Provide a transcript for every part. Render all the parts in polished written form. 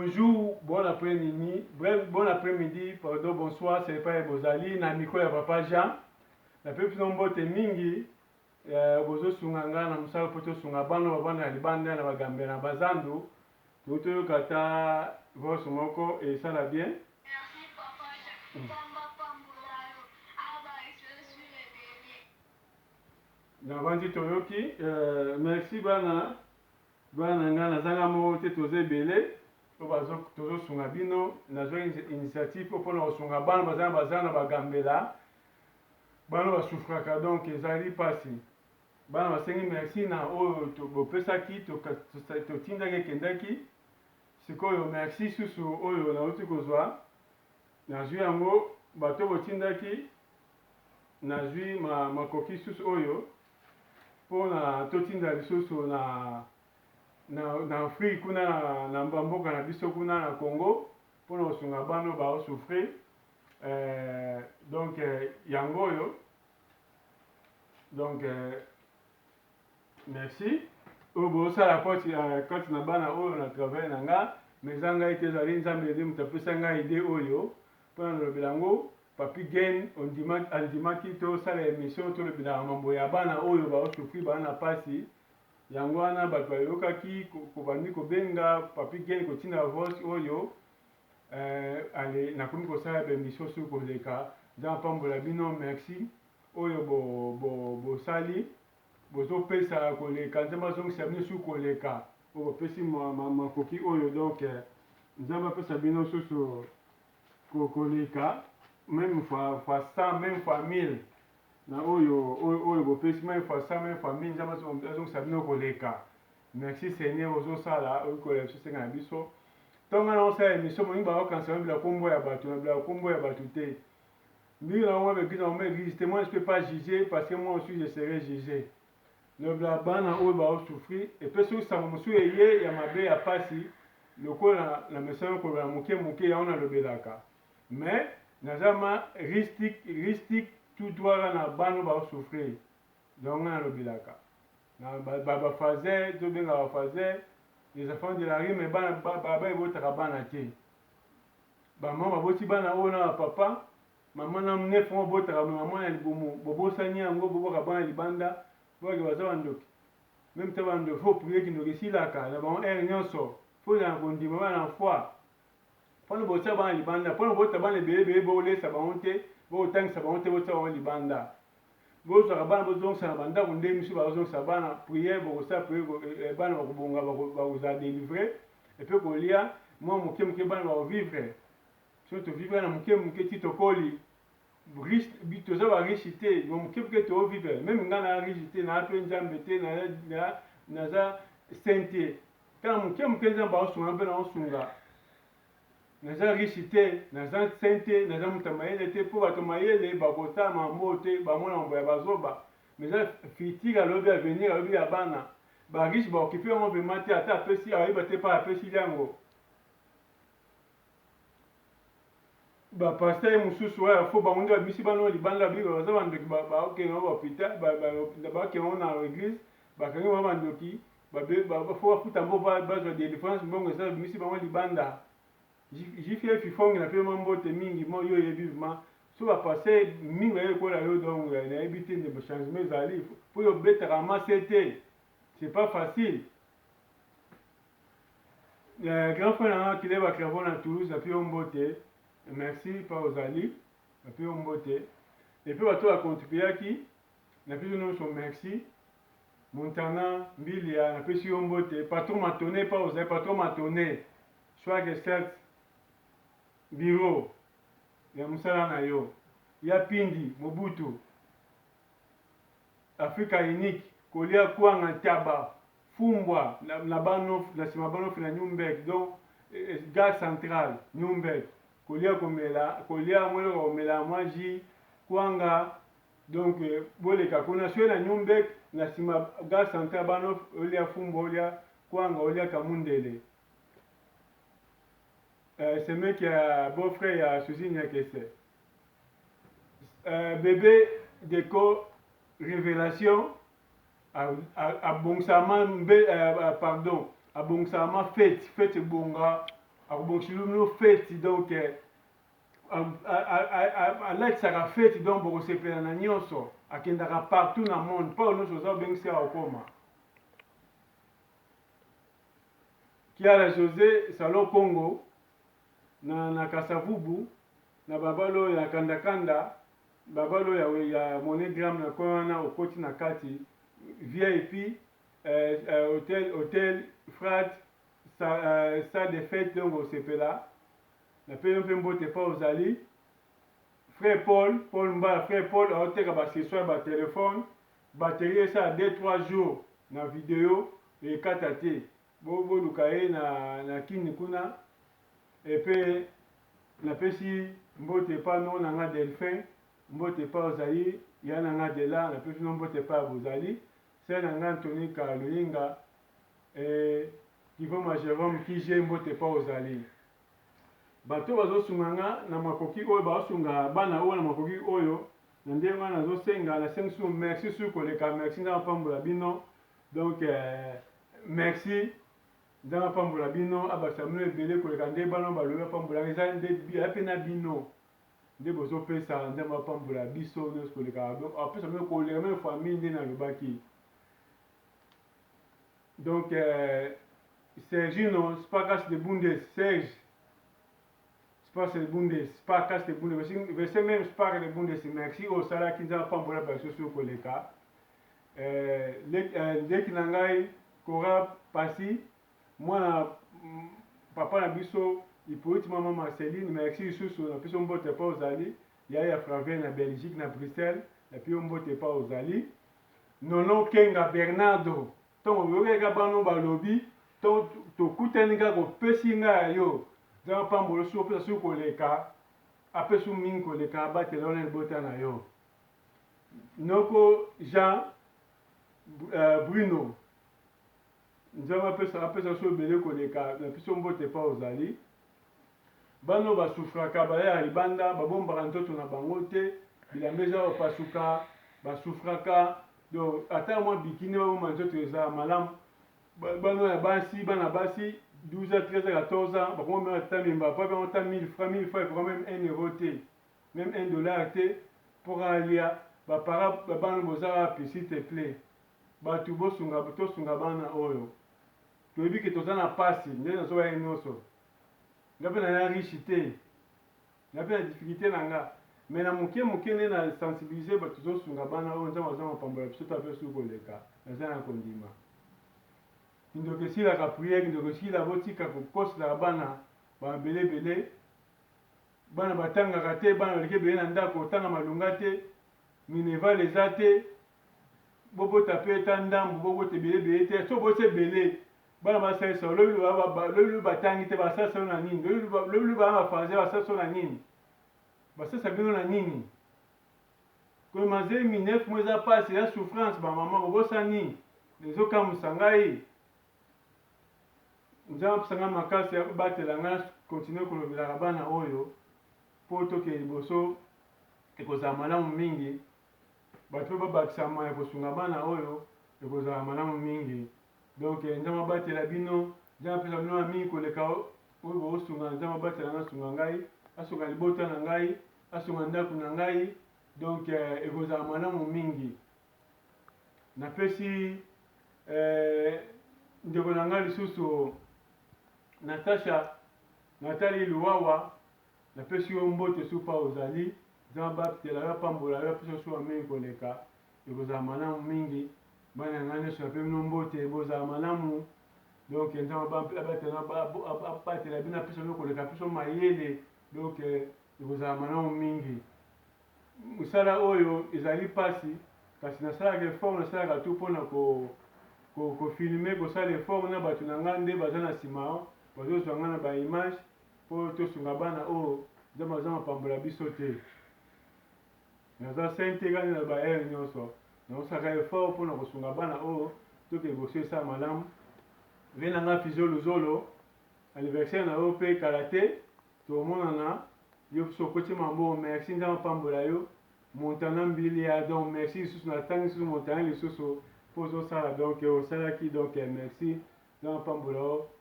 bonjour, bon après-midi, bref, bon après-midi, pardon, bonsoir, c'est pas Bozali, na micro ya Papa Jean. La pepe nombote mingi, bozo sunganga na musala poto sunga bano babana libanda na bagambe na bazandu. Toto kata voix moko et ça la bien. Merci Papa Jean. Na vandi toyoki, merci bana nga nazanga mo te toze belé. Tozo sunga bino nazo initiative pour na sunga bana bazana bagambela bana basufraka donc ezali pasi bana basengi merci na oyo bopesaki totindaki ekendaki sikoyo merci susu oyo nauti kozwa nazwi yango bato botindaki nazwi makoki susu oyo mpona totinda lisusu na Afrique kuna na mboka na biso kuna na Congo mpona kosunga bano baosouffrir donc yango oyo donc merci oyo bosala koti na bana oyo na travail na nga mais eza ngai te ezali nzambe ede moto apesa ngai ide oyo mpona nalobela yango papi gen andimaki tosala émission tolobelaka mambo ya bana oyo baosouffrir bana na pasi yango wana bato bayokaki kobandi kobenga papi gen kotinda voice oyo nakomi kosala bémission soki koleka nzambe apambola bino merci oyo bosali bozopesa koleka nzambe azongisa bino soki koleka oyo bopesi makoki oyo donc nzambe apesa bino susu koleka même fois 100 même fois 1000 na oyo bopesi même fois 100 même fois 1000 nzambe azongisa bino koleka merci seigneur ozosala oyokolela biso senga na biso ntongo na osala émission moningi bakokanisa bila kombo ya bato na bila kombo ya bato te mbili na moi l'église na église te moi je peux pas juger parce que moi aussi je serai jugé lobela bana oyo baosouffrir epe soki sango mosusu eye ya mabe ya pasi lokola na mesana kolobela moke moke yango nalobelaka mais naza ma ristique tout droit na bana baosouffrir donc nalobelaka bafazer tobenga bafazer les enfants de la rue mais bana ebotaka bana te bamama baboti bana oyo na bapapa mama na mnefu ngo botaka mama na libumu bobosani yango boboka bana libanda boke baza bandoki meme te bandoki fo prier kindoki esilaka na bango ere nyonso fo ezala kondima bana na foi mpona botia bana libanda mpona bota bana ebelebele bolesa bango te botangisa bango te botia bango libanda bozwaka bana bozongisa na bandako nde misu bazongisa bana priere bokosala priere bana bakobonga bakozala délivre epe kolia mwa moke moke bana bakovivre so tovivre na moke moke ti tokoli toza bariche te moke moke toovivre meme nga na riche te naa mpe nzambe te naza saint te kala moke moke nzambe aosunga mpe naosunga naza riche te naza saint te naza moto ya mayele te mpo bato mayele bakotala mambo te bamona mambo ya bazoba mais eza futur alobi avenir alobi ya bana bariche baokipe yango vema te ata apesi ayeba te mpa apesi yango bapaster mosusu oyo fo bango nde babimisi bana oyo libanda bika baza bandoki bakokende ngo bapital bakende ngo na église bakangi bango bandoki fo bafuta mbo bazwa délivrance mbongo eza babimisi bango libanda jifie fifongi na mpe mambote mingi mo yo oyebi vima so bapaster mingi baye ekola yo donc nayebi te nde changement ezali mpo yo obetaka mase te c'est pas facile grand frère nanga kile bakravo na Toulouse na mpe yo mbote merci mpa ozali na mpe yo mbote epe bato bakontribuaki na mpe nyonso merci montana mbilia napesi yo mbote patron matone mpa ozali patron matone swag cert biro ya mosala na yo ya pindi mobutu afrika unique kolia kwanga ntaba fumbwa na banof na nsima banofi na Nürnberg donc gare centrale Nürnberg kolia kolia mweloko komela mwa ji kwanga donc boleka kuna soki na Nürnberg na nsima gare centrale banof olia fumbwa olia kwanga olia kamundele c'est mec qui a beau-frère ya Suzy Nyakese bébé déco révélation abongisama pardon abongisama fete bonga akobongisi bino feti donc alatisaka feti donc bokosepela na nyonso akendaka partout na monde mpo nyonso oza obengisi awa okoma Kiala José Salon Congo na Kasavubu na babalo ya kandakanda babalo ya monogram na kona okoti na kati VIP hôtel Frat salle de fête donc osepela na pe mpe mbote pa ozali frère Paul Mbala frère Paul aoteka baccessoire batelefone batterie esa 2-3 jours na video ekata te boluka ye na kini kuna epe napesi mbote pa no na nga Delphin mbote pa ozali ya na nga Dela napesi no mbote pa bozali se na nga Anthony Kaloyinga Kivoma Jérôme Kije mbote pa ozali bato bazosunga nga na makoki oyo bazosunga bana oyo na makoki oyo na ndenge wana nazosenga nasengi su merci su koleka merci nzambe apambola bino donc merci nzambe apambola bino abakisa bino ebele koleka nde bana balobi apambolaka eza nde mpe na bino nde bozopesa nzambe apambola biso nyonso koleka apesa bino koleka meme famille nde nalobaki donc Sergino Spakas de Bundes Serge Space de Bundes Spakas de Bundes verset même Spakas de Bundes merci au salaki nzambe apambola biso su koleka leki na ngai Kora Pasi mwana papa na biso Hippolyte mama Marceline merci lisusu na biso mbote pa ozali ya Fraven na Belgique na Bruxelles na pio mbote pa ozali nono Kenga Bernardo ntongo oyokeka bano balobi tokutani kaka kopesi ngai yo nzambe apambola su opesa su koleka apesa su mingi koleka abatela wana libota na yo noko Jean Bruno nzambe apesa so ebele koleka na biso mbote pa ozali bano basufraka baya ya libanda babombaka nzoto na bango te bilamba eza opasuka basufraka donc ata mwa bikini babomba nzoto eza malamu bano ya basi bana basi 12 ans 13 ans 14 ans bakoma meme ata mimba po bango ata 1000 francs ekoma même 1 euro te même 1 dollar te mpo alia bapara bana boza wapi s'il te plaît bato tosunga bana oyo toyebi ke toza na pasi nde nazoba ye nyonso nga mpe naya riche te nga mpe na difficulté na nga me na moke nde na sensibilize bato tozosunga bana oyo nzambe aza mapambola biso to ape su koleka naza na kondima kindoko esilaka priere kindoko esila botika kokoselaka bana babelebele bana batangaka te bana baleki ebele na ndako otanga malunga te mineval eza te bobota mpe eta ndambu bobota ebelebele te so bota ebele bana basalisa lobi batangi te basalisa yo na nini lobi bana bafanse basalisa yo na nini basalisa bino na nini koyema zeli minef mo eza pasi eza souffrance bamama bobosani ezokamwisa ngai nzambe apesanga makasi batela ngai kontinue kolobelaka bana oyo mpo tokende liboso ekozala malamu mingi bato mpe babakisama ya kosunga bana oyo ekozala malamu mingi donc nzambe abatela bino nzambe apesa bino na mingi koleka oyo boosunga nzambe abatela nga asunga ngai asunga libota na ngai asunga ndako na ngai donc ekozala malamu mingi napesi ndeko na ngai lisusu Nathalie Luwawa napesi yo mbote su pa ozali nzambe batela yo apambola yo apesa su mingi koleka ekozala malamu mingi bana na ngai nyonso nape bino mbote bozala malamu donc nzambe abatela bino apesa bino koleka biso mayele donc ekozala malamu mingi mosala oyo ezali mpasi kasi nasalaka effort nasalaka tu mpona kofilme kosala effort na bato na ngai nde baza na nsima bazozwa ngai na baimage mpo tosunga bana oyo nzambe aza mapambola biso te naza sente kani na baere nyonso naosaka effort mpona kosunga bana oyo toke boso esala malamu ve na ngai fizio luzolo anniversaire na yo mpe kala te tomonana yo biso okoti mambo merci nzambe apambola yo montana mbili ya donc merci lisusu natangi lisusu montana lisusu mpo ozosala donc osalaki donc merci nzambe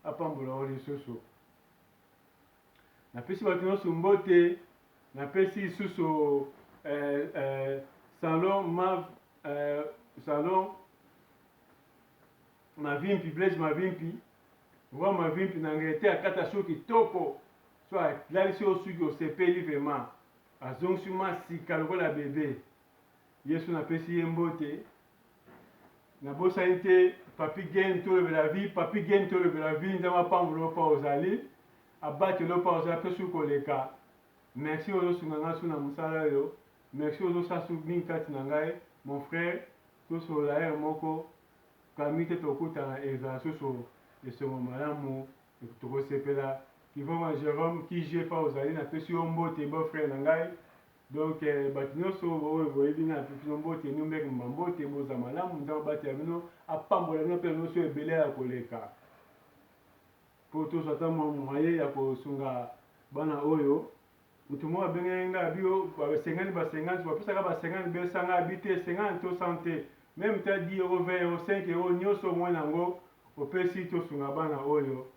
apambola yo lisusu napesi bato nyonso mbote, napesi lisusu salon mavimpi, Blaise Mavimpi, roi Mavimpi na ngete akata suki kitoko, so alalisi yo suki osepeli vraiment, azongisi masika lokola bebe. Yesu napesi ye mbote. Nabosani te papi geni tolobela vie, papi geni tolobela vie, nzambe apambola mpa ozali, abatelo mpa ozali mpe suki koleka. Merci ozosunga nga su na mosala oyo, merci ozosala su mingi kati na ngai, mon frère, tosolola ere moko, kami te tokutana ezala susu esongo malamu tokosepela. Kivoma Jérôme kije mpa ozali, napesi yo mbote bo frère na ngai. Donc bato nyonso oyo boyebi nga napesi yo mbote, numeki mbote boza malamu, nzambe abatela bino, apambola bino mpe nyonso ebele ya koleka, mpo tozwa ata mwa moye ya kosunga bana oyo. Mutu moko abengeli nga abi yo basengani bapesaka basengani besanga abi te, sengani to sante, meme ta 10 euro 20 euro 5 euro nyonso omoi yango opesi tosunga bana oyo.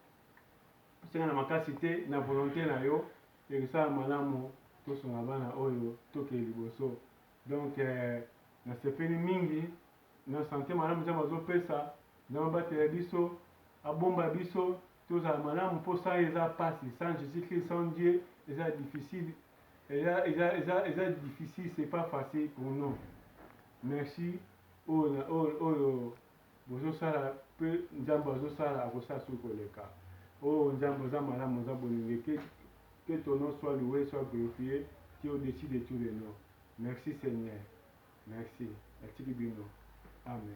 Senga na makasi te, na volonté na yo ekosala malamu tosunga bana oyo tokee liboso. Donc nasepeli mingi na sante malamu nzambe azopesa, nzambe abatela biso, abomba biso, tozala malamu mpo sa eza pasi, sans Jésus-Christ, sans Dieu eza difficile, eza difficile, c'est pas facile pour nous. Merci oyo bozosala mpe nzambe azosala akosala soki koleka. Oh nzambe oza malamu, oza bolingo, que ton nom soit loué, soit glorifié, tu es au-dessus de tous les noms. Merci Seigneur, merci. Amen.